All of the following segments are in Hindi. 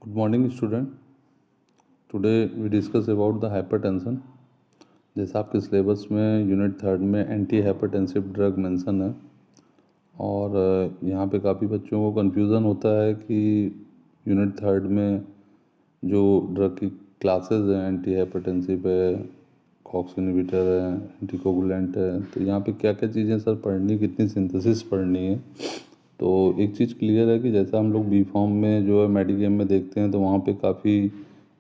Good morning student. Today we discuss about the hypertension. जैसा आपके सिलेबस में यूनिट थर्ड में एंटी हाइपरटेंसिव ड्रग मेंशन है और यहाँ पे काफ़ी बच्चों को कन्फ्यूज़न होता है कि यूनिट थर्ड में जो ड्रग की क्लासेस हैं एंटी हाइपरटेंसिव है, कॉक्स इनहिबिटर है, एंटीकोगुलेंट है, तो यहाँ पे क्या क्या चीज़ें सर पढ़नी, कितनी सिंथेसिस पढ़नी है। तो एक चीज़ क्लियर है कि जैसा हम लोग बी फॉर्म में जो है मेडिकेम में देखते हैं तो वहाँ पे काफ़ी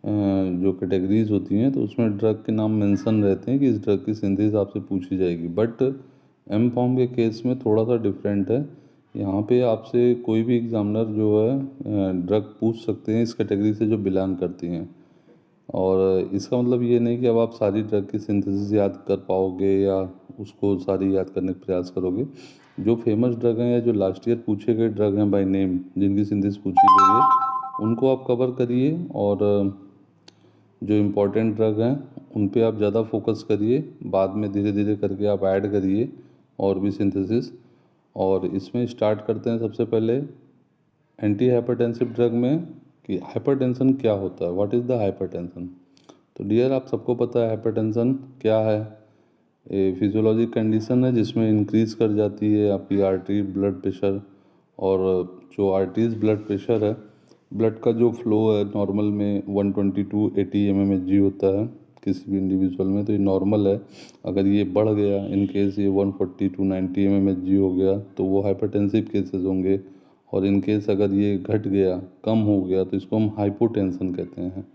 जो कैटेगरीज होती हैं तो उसमें ड्रग के नाम मेंशन रहते हैं कि इस ड्रग की सिंथेसिस आपसे पूछी जाएगी। बट एम फॉर्म के केस में थोड़ा सा डिफरेंट है। यहाँ पे आपसे कोई भी एग्जामिनर जो है ड्रग पूछ सकते हैं इस कैटेगरी से जो बिलोंग करती हैं, और इसका मतलब ये नहीं कि अब आप सारी ड्रग की सिंथेसिस याद कर पाओगे या उसको सारी याद करने का प्रयास करोगे। जो फेमस ड्रग हैं या जो लास्ट ईयर पूछे गए ड्रग हैं बाय नेम, जिनकी सिंथेसिस पूछी गई है, उनको आप कवर करिए, और जो इम्पोर्टेंट ड्रग हैं उन पे आप ज़्यादा फोकस करिए। बाद में धीरे धीरे करके आप ऐड करिए और भी सिंथेसिस। और इसमें स्टार्ट करते हैं सबसे पहले एंटी हाइपरटेंसिव ड्रग में कि हाइपरटेंशन क्या होता है, व्हाट इज़ द हाइपरटेंशन। तो डियर, आप सबको पता है हाइपरटेंशन क्या है। ये फिजियोलॉजिक कंडीशन है जिसमें इंक्रीज़ कर जाती है आपकी आर्टरी ब्लड प्रेशर, और जो आर्टरीज ब्लड प्रेशर है, ब्लड का जो फ्लो है नॉर्मल में 120 टू 80 mmHg होता है किसी भी इंडिविजुअल में, तो ये नॉर्मल है। अगर ये बढ़ गया, इन केस ये 140 टू 90 mmHg हो गया तो वो हाइपरटेंसिव केसेस होंगे, और इन केस अगर ये घट गया, कम हो गया, तो इसको हम हाइपोटेंशन कहते हैं।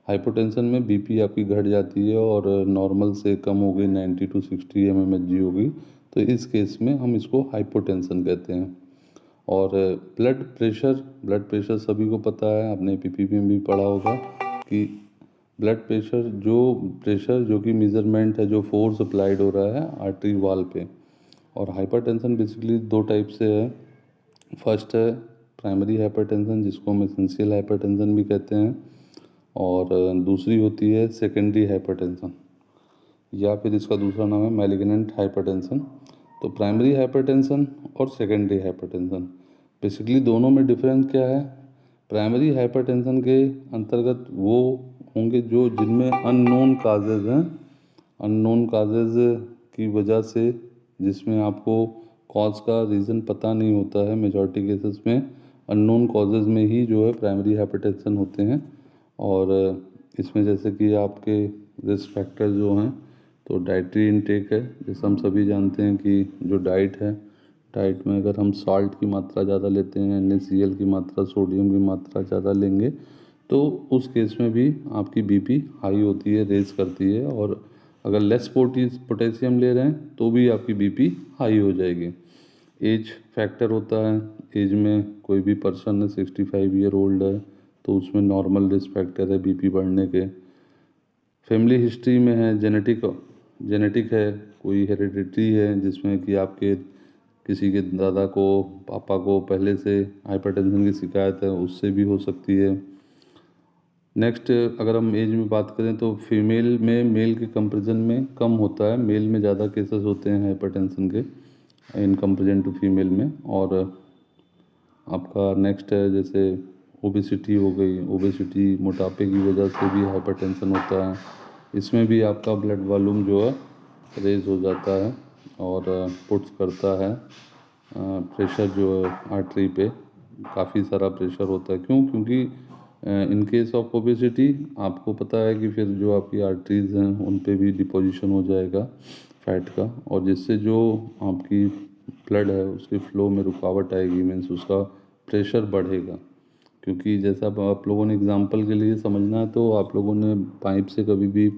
हाइपोटेंशन में बीपी आपकी घट जाती है और नॉर्मल से कम हो गई, 90 टू 60 mmHg हो गई, तो इस केस में हम इसको हाइपोटेंशन कहते हैं। और ब्लड प्रेशर सभी को पता है, आपने पीपीपी में भी पढ़ा होगा कि ब्लड प्रेशर जो कि मेजरमेंट है, जो फोर्स अप्लाइड हो रहा है आर्टरी वॉल पे। और हाइपरटेंशन बेसिकली दो टाइप से है। फर्स्ट है प्राइमरी हाइपरटेंशन, जिसको हम एसेंशियल हाइपरटेंशन भी कहते हैं, और दूसरी होती है सेकेंडरी हाइपरटेंशन, या फिर इसका दूसरा नाम है मैलिग्नेंट हाइपरटेंशन। तो प्राइमरी हाइपरटेंशन और सेकेंडरी हाइपरटेंशन, बेसिकली दोनों में डिफरेंस क्या है। प्राइमरी हाइपरटेंशन के अंतर्गत वो होंगे जो जिनमें अननोन काजेज़ हैं, अननोन काजेज़ की वजह से, जिसमें आपको कॉज का रीज़न पता नहीं होता है। मेजॉरिटी केसेस में अननोन कॉजेज़ में ही जो है प्राइमरी हाइपरटेंशन होते हैं। और इसमें जैसे कि आपके रिस्क फैक्टर जो हैं, तो डाइटरी इनटेक है, जैसे हम सभी जानते हैं कि जो डाइट है, डाइट में अगर हम सॉल्ट की मात्रा ज़्यादा लेते हैं, NaCl की मात्रा, सोडियम की मात्रा ज़्यादा लेंगे, तो उस केस में भी आपकी बीपी हाई होती है, रेज करती है। और अगर लेस पोटेशियम ले रहे हैं तो भी आपकी बीपी हाई हो जाएगी। एज फैक्टर होता है, एज में कोई भी पर्सन है 65 ईयर ओल्ड है तो उसमें नॉर्मल रिस्क फैक्टर है बीपी बढ़ने के। फैमिली हिस्ट्री में है, जेनेटिक है, कोई हेरिडिटी है जिसमें कि आपके किसी के दादा को, पापा को पहले से हाइपरटेंशन की शिकायत है, उससे भी हो सकती है। नेक्स्ट, अगर हम एज में बात करें तो फीमेल में मेल के कंपैरिजन में कम होता है, मेल में ज़्यादा केसेस होते हैं हाइपरटेंशन के इन कंपैरिजन टू फीमेल में। और आपका नेक्स्ट है जैसे ओबेसिटी हो गई, ओबेसिटी मोटापे की वजह से भी हाइपरटेंशन होता है। इसमें भी आपका ब्लड वॉल्यूम जो है रेज हो जाता है और पुट्स करता है प्रेशर जो है आर्टरी पे, काफ़ी सारा प्रेशर होता है। क्यों? क्योंकि इन केस ऑफ ओबेसिटी आपको पता है कि फिर जो आपकी आर्टरीज हैं उन पे भी डिपोजिशन हो जाएगा फैट का, और जिससे जो आपकी ब्लड है उसके फ्लो में रुकावट आएगी, मीन्स उसका प्रेशर बढ़ेगा। क्योंकि जैसा अब आप लोगों ने एग्जांपल के लिए समझना है तो आप लोगों ने पाइप से कभी भी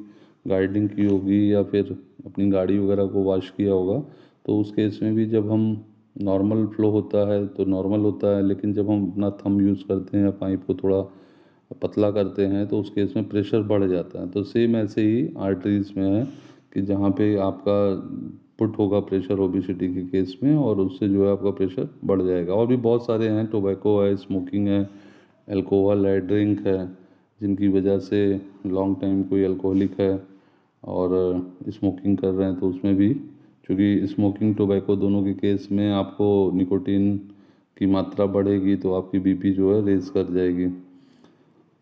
गार्डनिंग की होगी या फिर अपनी गाड़ी वगैरह को वॉश किया होगा, तो उस केस में भी जब हम नॉर्मल फ्लो होता है तो नॉर्मल होता है, लेकिन जब हम अपना थंब यूज़ करते हैं या पाइप को थोड़ा पतला करते हैं तो उस केस में प्रेशर बढ़ जाता है। तो सेम ऐसे ही आर्टरीज में है कि जहाँ पे आपका पुट होगा प्रेशर ओबेसिटी के केस में, और उससे जो है आपका प्रेशर बढ़ जाएगा। और भी बहुत सारे हैं, टोबैको है, स्मोकिंग है, अल्कोहल है, ड्रिंक है, जिनकी वजह से लॉन्ग टाइम कोई अल्कोहलिक है और स्मोकिंग कर रहे हैं तो उसमें भी, क्योंकि स्मोकिंग टोबैको दोनों के केस में आपको निकोटीन की मात्रा बढ़ेगी तो आपकी बीपी जो है रेज कर जाएगी।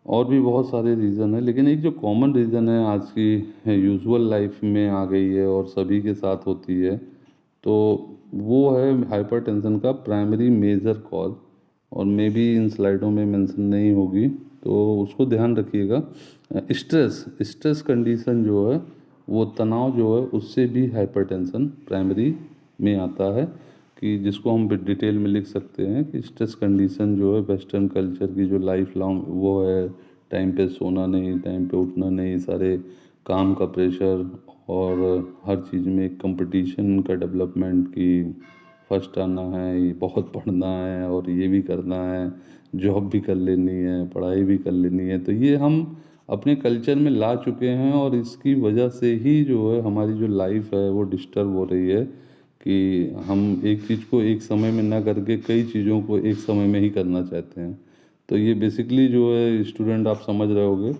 और भी बहुत सारे रीज़न है, लेकिन एक जो कॉमन रीज़न है आज की यूजुअल लाइफ में आ गई है और सभी के साथ होती है, तो वो है हाइपरटेंशन का प्राइमरी मेजर कॉज। और मे बी इन स्लाइडों में मेंशन नहीं होगी, तो उसको ध्यान रखिएगा। स्ट्रेस स्ट्रेस कंडीशन जो है, वो तनाव जो है, उससे भी हाइपरटेंशन प्राइमरी में आता है, कि जिसको हम डिटेल में लिख सकते हैं कि स्ट्रेस कंडीशन जो है वेस्टर्न कल्चर की जो लाइफ लॉन्ग वो है, टाइम पे सोना नहीं, टाइम पे उठना नहीं, सारे काम का प्रेशर, और हर चीज़ में एक कंपटीशन का डेवलपमेंट, की फर्स्ट आना है, ये बहुत पढ़ना है और ये भी करना है, जॉब भी कर लेनी है, पढ़ाई भी कर लेनी है। तो ये हम अपने कल्चर में ला चुके हैं, और इसकी वजह से ही जो है हमारी जो लाइफ है वो डिस्टर्ब हो रही है, कि हम एक चीज़ को एक समय में ना करके कई चीज़ों को एक समय में ही करना चाहते हैं। तो ये बेसिकली जो है स्टूडेंट आप समझ रहे होगे,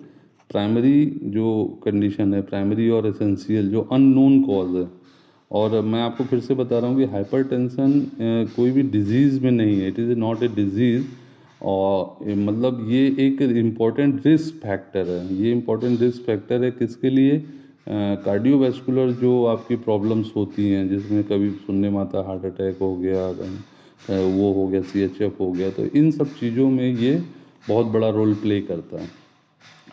प्राइमरी जो कंडीशन है, प्राइमरी और एसेंशियल जो अननोन कॉज है। और मैं आपको फिर से बता रहा हूँ कि हाइपरटेंशन कोई भी डिजीज़ में नहीं है, it is not a disease. और मतलब ये एक इम्पॉर्टेंट रिस्क फैक्टर है। ये इम्पॉर्टेंट रिस्क फैक्टर है किसके लिए? कार्डियोवैस्कुलर जो आपकी प्रॉब्लम्स होती हैं, जिसमें कभी सुनने में आता है हार्ट अटैक हो गया, वो हो गया, CHF हो गया, तो इन सब चीज़ों में ये बहुत बड़ा रोल प्ले करता है।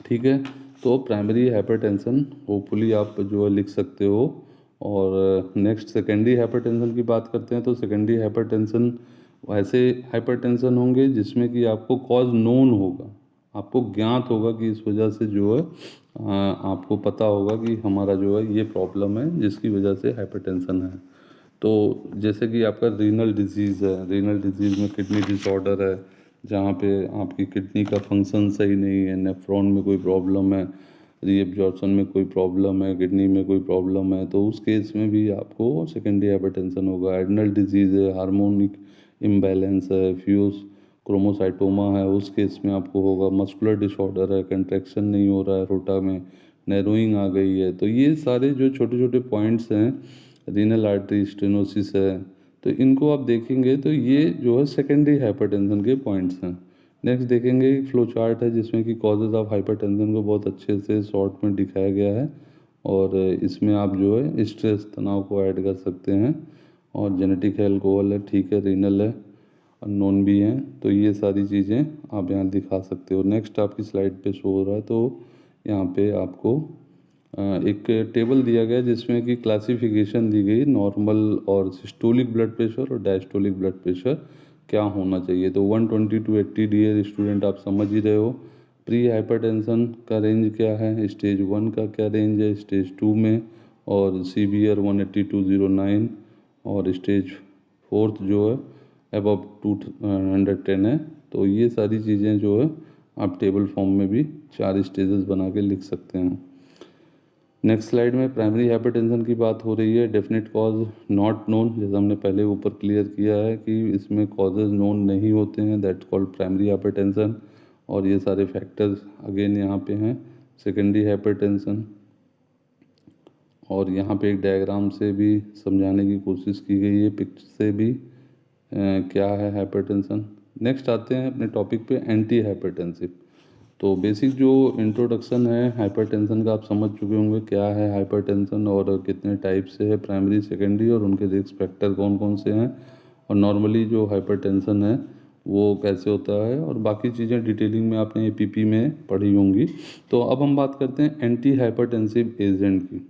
ठीक है, तो प्राइमरी हाइपरटेंशन होपफुली आप जो है लिख सकते हो। और नेक्स्ट सेकेंडरी हाइपरटेंशन की बात करते हैं, तो सेकेंडरी हाइपरटेंशन ऐसे हाइपरटेंशन होंगे जिसमें कि आपको कॉज नोन होगा, आपको ज्ञात होगा कि इस वजह से जो है आपको पता होगा कि हमारा जो है ये प्रॉब्लम है जिसकी वजह से हाइपरटेंशन है। तो जैसे कि आपका रीनल डिजीज़ है, रीनल डिजीज़ में किडनी डिसऑर्डर है, जहाँ पे आपकी किडनी का फंक्शन सही नहीं है, नेफ्रॉन में कोई प्रॉब्लम है, रीएब्जॉर्प्शन में कोई प्रॉब्लम है, किडनी में कोई प्रॉब्लम है, तो उस केस में भी आपको सेकेंडरी हाइपरटेंशन होगा। एडनल डिजीज़ है, हार्मोनिक इम्बैलेंस है, फ्यूज क्रोमोसाइटोमा है, उस केस में आपको होगा। मस्कुलर डिसऑर्डर है, कंट्रैक्शन नहीं हो रहा है रोटा में, नैरोइंग आ गई है, तो ये सारे जो छोटे छोटे पॉइंट्स हैं, रीनल आर्टरी स्टेनोसिस है, तो इनको आप देखेंगे तो ये जो है सेकेंडरी हाइपरटेंशन के पॉइंट्स हैं। नेक्स्ट देखेंगे एक फ्लो चार्ट है जिसमें कि कॉजेज़ ऑफ हाइपरटेंशन को बहुत अच्छे से शॉर्ट में दिखाया गया है, और इसमें आप जो है स्ट्रेस तनाव को ऐड कर सकते हैं। और जेनेटिक है, अल्कोहल है, ठीक है, रीनल है, अननोन भी हैं, तो ये सारी चीज़ें आप यहाँ दिखा सकते हो। नेक्स्ट आपकी स्लाइड पे शो हो रहा है, तो यहाँ पे आपको एक टेबल दिया गया जिसमें कि क्लासिफिकेशन दी गई नॉर्मल और सिस्टोलिक ब्लड प्रेशर और डायस्टोलिक ब्लड प्रेशर क्या होना चाहिए। तो 120 to 80 डियर स्टूडेंट आप समझ ही रहे हो। प्री हाइपरटेंशन का रेंज क्या है, स्टेज 1 का क्या रेंज है, स्टेज 2 में, और सीवियर 180 to 09, और स्टेज 4 जो है अबव 210 है। तो ये सारी चीज़ें जो है आप टेबल फॉर्म में भी 4 स्टेजेस बना के लिख सकते हैं। नेक्स्ट स्लाइड में प्राइमरी हाइपरटेंशन की बात हो रही है। डेफिनेट कॉज नॉट नोन, जैसे हमने पहले ऊपर क्लियर किया है कि इसमें कॉजेज नोन नहीं होते हैं, दैट कॉल्ड प्राइमरी हाइपरटेंशन। और ये सारे फैक्टर्स अगेन यहाँ पे हैं। सेकेंडरी हाइपरटेंशन, और यहाँ पे एक डायग्राम से भी समझाने की कोशिश की गई है, पिक्चर से भी क्या है हाइपरटेंशन। नेक्स्ट आते हैं अपने टॉपिक पे, एंटी हाइपरटेंसिव। तो बेसिक जो इंट्रोडक्शन है हाइपरटेंशन का आप समझ चुके होंगे, क्या है हाइपरटेंशन और कितने टाइप से है, प्राइमरी सेकेंडरी, और उनके रिस्क फैक्टर कौन कौन से हैं, और नॉर्मली जो हाइपरटेंशन है वो कैसे होता है, और बाकी चीज़ें डिटेलिंग में आपने APP में पढ़ी होंगी। तो अब हम बात करते हैं एंटी हाइपरटेंसिव एजेंट की।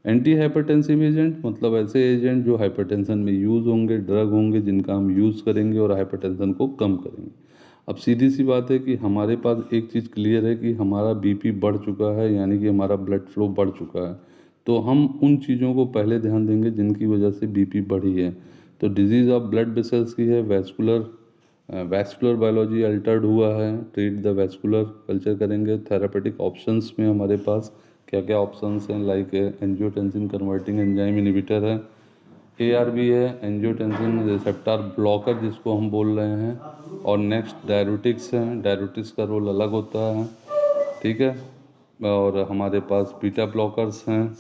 एंटी हाइपरटेंसिव एजेंट मतलब ऐसे एजेंट जो हाइपरटेंशन में यूज़ होंगे, ड्रग होंगे जिनका हम यूज़ करेंगे और हाइपरटेंशन को कम करेंगे। अब सीधी सी बात है कि हमारे पास एक चीज़ क्लियर है कि हमारा BP बढ़ चुका है, यानी कि हमारा ब्लड फ्लो बढ़ चुका है, तो हम उन चीज़ों को पहले ध्यान देंगे जिनकी वजह से BP बढ़ी है। तो डिजीज़ ऑफ ब्लड वेसल्स की है, वैस्कुलर बायोलॉजी अल्टर्ड हुआ है, ट्रीट द वैस्कुलर कल्चर करेंगे। थेरापेटिक ऑप्शंस में हमारे पास क्या क्या ऑप्शंस हैं, like angiotensin converting enzyme inhibitor है, ARB है, एंजियोटेंसिन रिसेप्टर ब्लॉकर जिसको हम बोल रहे हैं, और नेक्स्ट डायरेटिक्स हैं। डायरेटिक्स का रोल अलग होता है, ठीक है। और हमारे पास बीटा ब्लॉकर्स हैं,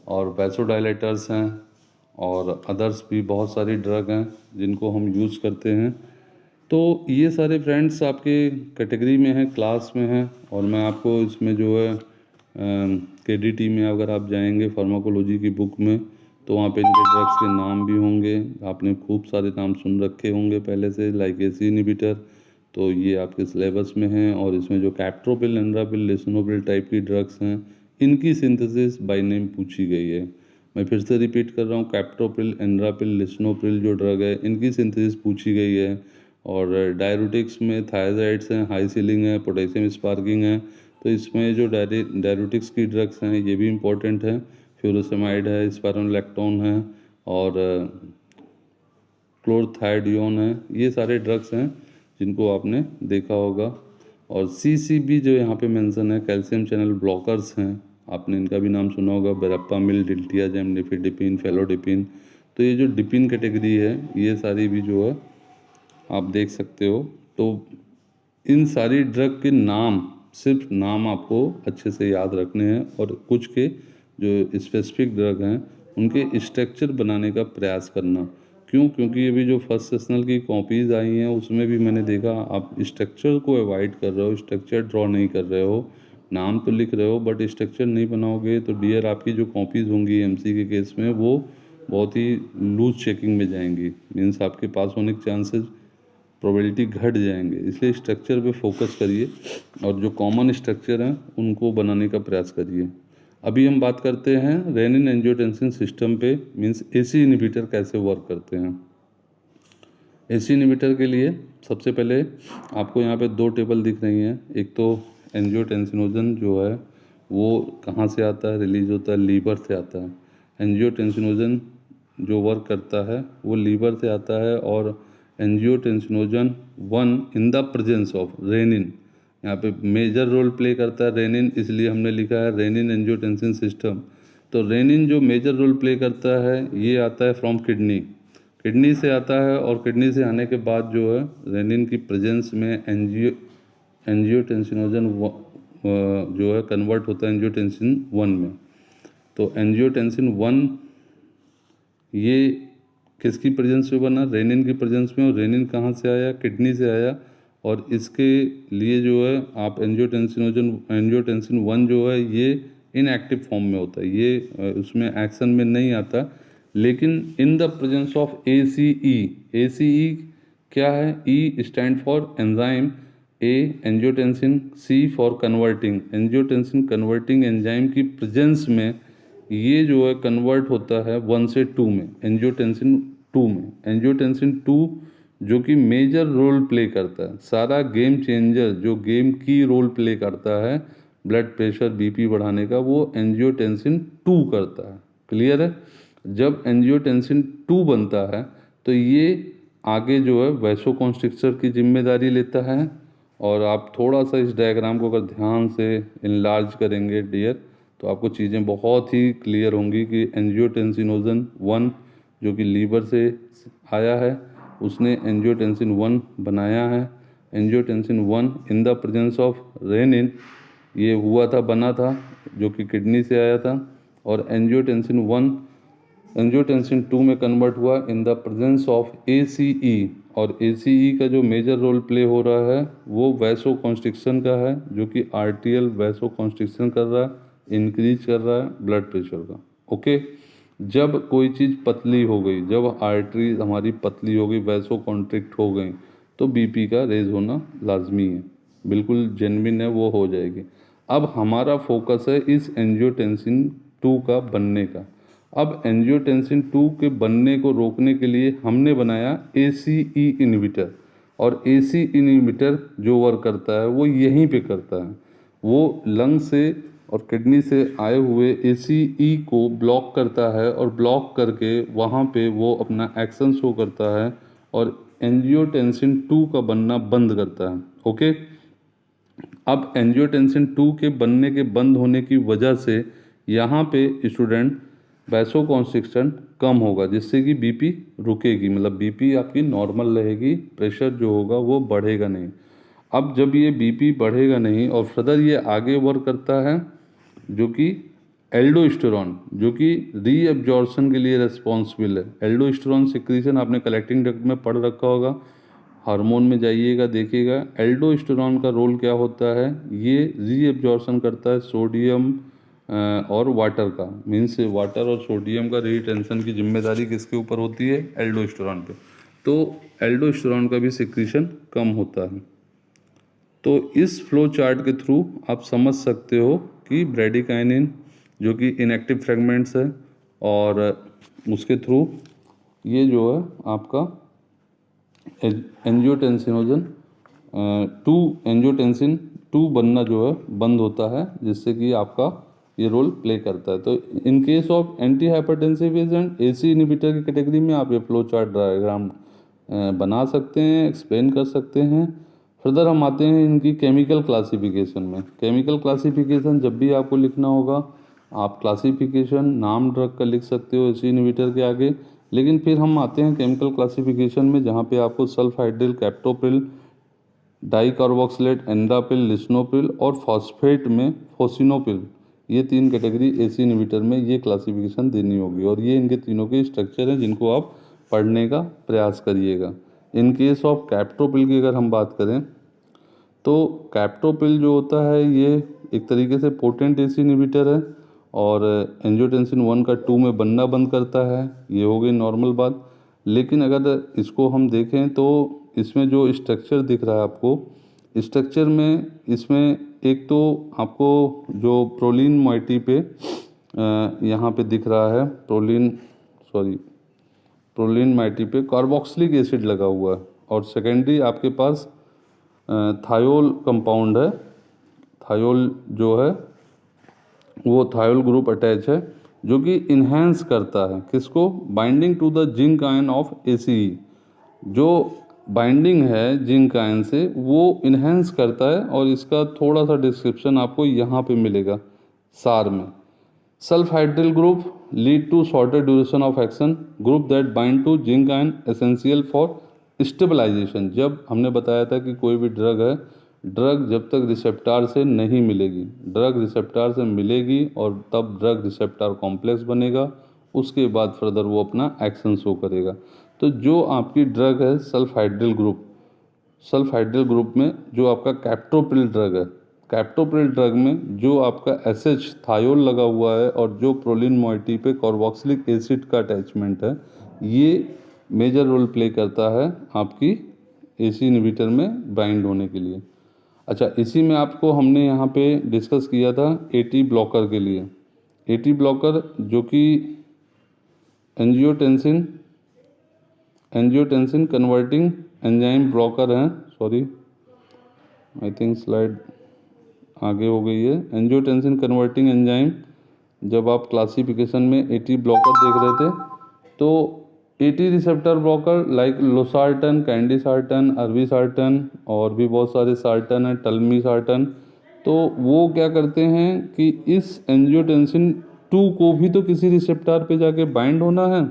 और वैसोडाइलेटर्स हैं, और अदर्स भी बहुत सारी ड्रग हैं जिनको हम यूज़ करते हैं। तो ये सारे फ्रेंड्स आपके कैटेगरी में हैं, क्लास में हैं, और मैं आपको इसमें जो है KDT में अगर आप जाएंगे फार्माकोलॉजी की बुक में, तो वहाँ पे इनके ड्रग्स के नाम भी होंगे। आपने खूब सारे नाम सुन रखे होंगे पहले से, लाइक एसी इनहिबिटर, तो ये आपके सिलेबस में हैं। और इसमें जो कैप्टोप्रिल, एनराप्रिल, लिसोनोप्रिल टाइप की ड्रग्स हैं, इनकी सिंथेसिस बाय नेम पूछी गई है। मैं फिर से रिपीट कर रहा हूँ, कैप्टोप्रिल, एनराप्रिल, लिसोनोप्रिल जो ड्रग है, इनकी सिंथेसिस पूछी गई है। और डायरेटिक्स में थायराइड्स हैं, हाई सीलिंग है, पोटेशियम स्पार्किंग है, तो इसमें जो डायरेटिक्स की ड्रग्स हैं ये भी इम्पोर्टेंट है। फ्यूरोसेमाइड है, स्पाइरोलेक्टोन है, और क्लोरथाइडियोन है, ये सारे ड्रग्स हैं जिनको आपने देखा होगा। और CCB जो यहाँ पे मेंशन है, कैल्शियम चैनल ब्लॉकर्स हैं, आपने इनका भी नाम सुना होगा, बेराप्पामिल, डिल्टियाजेम, निफिडिपिन, फेलोडिपिन। तो ये जो डिपिन कैटेगरी है, ये सारी भी जो है आप देख सकते हो। तो इन सारी ड्रग के नाम, सिर्फ नाम आपको अच्छे से याद रखने हैं, और कुछ के जो स्पेसिफिक ड्रग हैं उनके स्ट्रक्चर बनाने का प्रयास करना। क्यों? क्योंकि अभी जो फर्स्ट सेशनल की कॉपीज़ आई हैं उसमें भी मैंने देखा आप स्ट्रक्चर को अवॉइड कर रहे हो, स्ट्रक्चर ड्रॉ नहीं कर रहे हो, नाम तो लिख रहे हो बट स्ट्रक्चर नहीं बनाओगे, तो डियर आपकी जो कॉपीज़ होंगी MC के केस में वो बहुत ही लूज चेकिंग में जाएंगी, मीन्स आपके पास होने के चांसेस, प्रोबेबिलिटी घट जाएंगे। इसलिए स्ट्रक्चर पे फोकस करिए, और जो कॉमन स्ट्रक्चर हैं उनको बनाने का प्रयास करिए। अभी हम बात करते हैं रेनिन एंजियोटेंसिन सिस्टम पे, मीन्स AC इनहिबिटर कैसे वर्क करते हैं। AC इनहिबिटर के लिए सबसे पहले आपको यहाँ पे दो टेबल दिख रही हैं। एक तो एंजियोटेंसिनोजन जो है वो कहाँ से आता है, रिलीज होता है, लीवर से आता है। एंजियोटेंसिनोजन जो वर्क करता है वो लीवर से आता है, और angiotensinogen 1 in the presence of renin, यहाँ पे मेजर रोल प्ले करता है रेनिन, इसलिए हमने लिखा है रेनिन एंजियोटेंसिन सिस्टम। तो रेनिन जो मेजर रोल प्ले करता है ये आता है फ्रॉम किडनी, किडनी से आता है, और किडनी से आने के बाद जो है रेनिन की प्रेजेंस में एंजियोटेंसिनोजन जो है कन्वर्ट होता है एंजियोटेंसिन 1 में। तो एंजियोटेंसिन 1 ये किसकी प्रेजेंस में बना, रेनिन की प्रेजेंस में, और रेनिन कहाँ से आया, किडनी से आया। और इसके लिए जो है आप एंजियोटेंसिन 1 जो है ये इनएक्टिव फॉर्म में होता है, ये उसमें एक्शन में नहीं आता, लेकिन इन द प्रेजेंस ऑफ ACE क्या है, E stand for enzyme, A angiotensin, C for converting, angiotensin converting enzyme की प्रेजेंस में ये जो है कन्वर्ट होता है 1 से 2 में, एंजियोटेंसिन 2 में। एंजियोटेंसिन 2 जो कि मेजर रोल प्ले करता है, सारा गेम चेंजर जो गेम की रोल प्ले करता है ब्लड प्रेशर BP बढ़ाने का, वो एंजियोटेंसिन 2 करता है। क्लियर है? जब एंजियोटेंसिन 2 बनता है तो ये आगे जो है वैसोकॉन्स्ट्रिक्टर की जिम्मेदारी लेता है। और आप थोड़ा सा इस डायग्राम को अगर ध्यान से इनलार्ज करेंगे डियर, तो आपको चीज़ें बहुत ही क्लियर होंगी कि एंजियोटेंसिनोजन 1 जो कि लीवर से आया है, उसने एंजियोटेंसिन 1 बनाया है। Angiotensin 1 in the presence of renin ये हुआ था, बना था, जो कि किडनी से आया था। और एंजियोटेंसिन 1 एंजियोटेंसिन 2 में कन्वर्ट हुआ इन द प्रेजेंस ऑफ ACE। और ACE का जो मेजर रोल प्ले हो रहा है वो वैसोकॉन्स्ट्रिक्शन का है, जो कि आर्टियल वैसोकॉन्स्ट्रिक्शन कर रहा है, इंक्रीज कर रहा है ब्लड प्रेशर का। ओके, जब कोई चीज़ पतली हो गई, जब आर्टरी हमारी पतली हो गई, वैसोकॉन्ट्रिक्ट हो गई, तो BP का रेज होना लाजमी है, बिल्कुल जेन्युइन है, वो हो जाएगी। अब हमारा फोकस है इस एंजियोटेंसिन 2 का बनने का। अब एंजियोटेंसिन 2 के बनने को रोकने के लिए हमने बनाया ACE इनहिबिटर। और AC इनहिबिटर जो वर्क करता है वो यहीं पे करता है, वो लंग से और किडनी से आए हुए ACE को ब्लॉक करता है, और ब्लॉक करके वहाँ पे वो अपना एक्शन शो करता है और एंजियोटेंसिन 2 का बनना बंद करता है। ओके, अब एंजियोटेंसिन 2 के बनने के बंद होने की वजह से यहाँ पे स्टूडेंट वैसोकॉन्स्ट्रिक्शन कम होगा, जिससे कि BP रुकेगी, मतलब BP आपकी नॉर्मल रहेगी, प्रेशर जो होगा वो बढ़ेगा नहीं। अब जब ये BP बढ़ेगा नहीं और फर्दर ये आगे वर्क करता है जो कि एल्डोस्टेरॉन, जो कि रीअब्जॉर्प्शन के लिए रिस्पॉन्सिबल है। एल्डोस्टेरॉन सिक्रीशन आपने कलेक्टिंग डक्ट में पढ़ रखा होगा, हार्मोन में जाइएगा, देखिएगा एल्डोस्टेरॉन का रोल क्या होता है। ये रीएब्जॉर्प्शन करता है सोडियम और वाटर का, मीन्स वाटर और सोडियम का रिटेंशन की जिम्मेदारी किसके ऊपर होती है, एल्डोस्टेरॉन पे। तो एल्डोस्टेरॉन का भी सिक्रीशन कम होता है। तो इस फ्लो चार्ट के थ्रू आप समझ सकते हो कि ब्रैडिकाइनिन जो कि इनएक्टिव फ्रेगमेंट्स है, और उसके थ्रू ये जो है आपका एंजियोटेंसिनोजन 2 एंजियोटेंसिन 2 बनना जो है बंद होता है, जिससे कि आपका ये रोल प्ले करता है। तो in case of anti hypertensive agent AC inhibitor की कैटेगरी में आप ये फ्लो चार्ट डायग्राम बना सकते हैं, एक्सप्लेन कर सकते हैं। फर्दर हम आते हैं इनकी केमिकल क्लासिफिकेशन में। केमिकल क्लासिफिकेशन जब भी आपको लिखना होगा, आप क्लासिफिकेशन नाम ड्रग का लिख सकते हो एसी इनहिबिटर के आगे, लेकिन फिर हम आते हैं केमिकल क्लासिफिकेशन में, जहाँ पे आपको सल्फाइड्रिल, कैप्टोप्रिल, डाइकार्बोक्सिलेट, एंडापिल, लिस्नोपिल और फॉस्फेट में फोसिनोपिल, ये 3 कैटेगरी एसी इनहिबिटर में ये क्लासिफिकेशन देनी होगी। और ये इनके तीनों के स्ट्रक्चर हैं जिनको आप पढ़ने का प्रयास करिएगा। इन केस ऑफ कैप्टोप्रिल की अगर हम बात करें, तो कैप्टोप्रिल जो होता है ये एक तरीके से पोटेंट एसी इनहिबिटर है, और एंजियोटेंसिन 1 का 2 में बनना बंद करता है, ये हो गई नॉर्मल बात। लेकिन अगर इसको हम देखें तो इसमें जो स्ट्रक्चर दिख रहा है आपको, स्ट्रक्चर में इसमें एक तो आपको जो प्रोलिन मोइटी पे यहाँ पे दिख रहा है, प्रोलिन मोइटी पे कार्बोक्सिलिक एसिड लगा हुआ है, और सेकेंडरी आपके पास थायोल कंपाउंड है। थायोल जो है वो थायोल ग्रुप अटैच है, जो कि इन्हेंस करता है किसको, binding to the zinc ion of ACE. जो बाइंडिंग है जिंक आयन से वो इन्हेंस करता है, और इसका थोड़ा सा डिस्क्रिप्शन आपको यहाँ पे मिलेगा सार में। Sulfhydryl group lead to shorter duration of action, group that bind to zinc ion essential for stabilization. जब हमने बताया था कि कोई भी ड्रग है, ड्रग जब तक रिसेप्टार से नहीं मिलेगी, ड्रग रिसेप्टार से मिलेगी और तब ड्रग रिसेप्टार कॉम्प्लेक्स बनेगा, उसके बाद फर्दर वो अपना एक्शन शो करेगा। तो जो आपकी ड्रग है सल्फाइड्रिल ग्रुप में जो आपका कैप्टोप्रिल ड्रग है, कैप्टोप्रिल ड्रग में जो आपका एसएच थायोल लगा हुआ है और जो प्रोलिन मोइटी पे कार्बोक्सिलिक एसिड का अटैचमेंट है, ये मेजर रोल प्ले करता है आपकी एसी इनहिबिटर में बाइंड होने के लिए। अच्छा, इसी में आपको हमने यहाँ पे डिस्कस किया था एटी ब्लॉकर के लिए। एटी ब्लॉकर जो कि एंजियोटेंसिन कन्वर्टिंग एंजाइम ब्लॉकर हैं, सॉरी आई थिंक स्लाइड आगे हो गई है। एंजियोटेंसिन कन्वर्टिंग एंजाइम, जब आप क्लासिफिकेशन में एटी ब्लॉकर देख रहे थे, तो AT receptor blocker like losartan, candesartan, irbesartan और भी बहुत सारे सार्टन है, टल्मीसार्टन, तो वो क्या करते हैं कि इस एंजियोटेंसिन 2 को भी तो किसी रिसेप्टर पे जाके बाइंड होना है।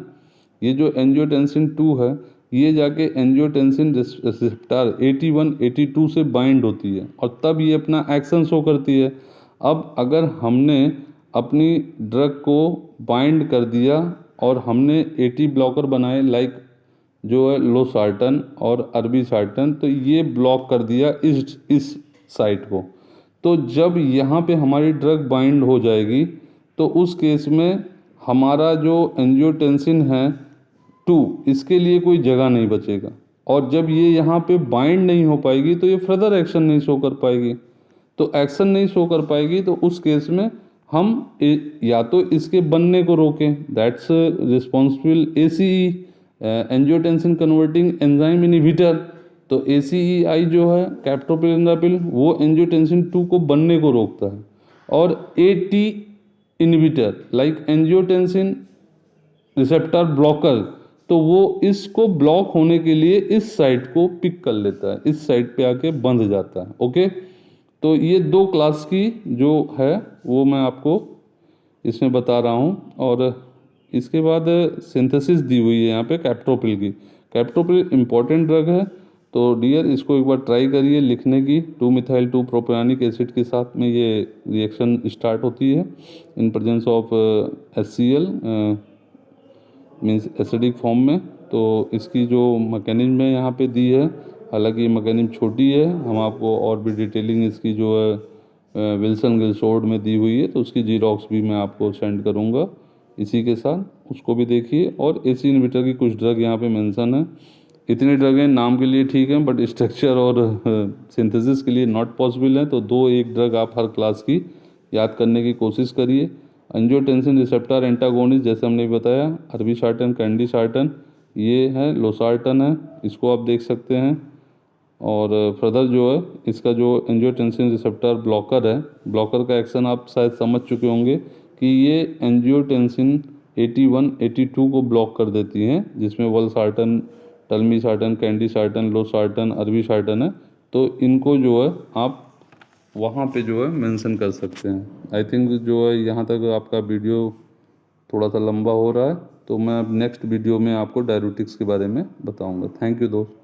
ये जो एंजियोटेंसिन 2 है, ये जाके एंजियोटेंसिन रिसेप्टर 81, 82 से बाइंड होती है, और तब ये अपना एक्शन शो करती है। अब अगर हमने अपनी ड्रग को बाइंड कर दिया और हमने एटी ब्लॉकर बनाए लाइक जो है लोसार्टन और अर्बिसार्टन, तो ये ब्लॉक कर दिया इस साइट को। तो जब यहाँ पे हमारी ड्रग बाइंड हो जाएगी, तो उस केस में हमारा जो एंजियोटेंसिन है 2, इसके लिए कोई जगह नहीं बचेगा, और जब ये यहाँ पे बाइंड नहीं हो पाएगी तो ये फर्दर एक्शन नहीं शो कर पाएगी। तो एक्शन नहीं शो कर पाएगी, तो उस केस में हम या तो इसके बनने को रोकें, that's responsible ACE, angiotensin converting enzyme inhibitor. तो एसीई जो है कैप्टोप्रिल, एंडापिल, वो एंजियोटेंसिन 2 को बनने को रोकता है, और eighty inhibitor like angiotensin receptor blocker, तो वो इसको ब्लॉक होने के लिए इस साइट को पिक कर लेता है, इस साइट पे आके बंध जाता है। ओके, तो ये 2 क्लास की जो है वो मैं आपको इसमें बता रहा हूँ। और इसके बाद सिंथेसिस दी हुई है यहाँ पे कैप्टोप्रिल की। कैप्टोप्रिल इम्पॉर्टेंट ड्रग है, तो डियर इसको एक बार ट्राई करिए लिखने की। 2-मिथाइल 2 प्रोपियोनिक एसिड के साथ में ये रिएक्शन स्टार्ट होती है in presence of HCl, means acidic form में। तो इसकी जो मैकेनिज्म है यहाँ पे दी है, हालांकि ये मैकेनिज्म छोटी है, हम आपको और भी डिटेलिंग इसकी जो है विल्सन गिलसोर्ड में दी हुई है, तो उसकी जीरोक्स भी मैं आपको सेंड करूँगा इसी के साथ, उसको भी देखिए। और एसी इन्वर्टर की कुछ ड्रग यहाँ पे मेंशन है। इतनी ड्रग हैं, नाम के लिए ठीक हैं, बट स्ट्रक्चर और सिंथेसिस के लिए नॉट पॉसिबल है। तो 2-1 ड्रग आप हर क्लास की याद करने की कोशिश करिए। एंजियोटेंसिन रिसेप्टर एंटागोनिस्ट जैसे हमने बताया, अरबीसार्टन, कैंडीसार्टन, ये है लोसार्टन है, इसको आप देख सकते हैं। और फर्दर जो है इसका जो एंजियोटेंसिन रिसेप्टर ब्लॉकर है, ब्लॉकर का एक्शन आप शायद समझ चुके होंगे कि ये एंजियोटेंसिन 81, 82 को ब्लॉक कर देती हैं, जिसमें वलसार्टन, टल्मीसार्टन, कैंडीसार्टन, लोसार्टन, अरबीसार्टन है। तो इनको जो है आप वहाँ पे जो है मेंशन कर सकते हैं। आई थिंक जो है यहाँ तक आपका वीडियो थोड़ा सा लंबा हो रहा है, तो मैं अब नेक्स्ट वीडियो में आपको डाययूरेटिक्स के बारे में बताऊँगा। थैंक यू दोस्त।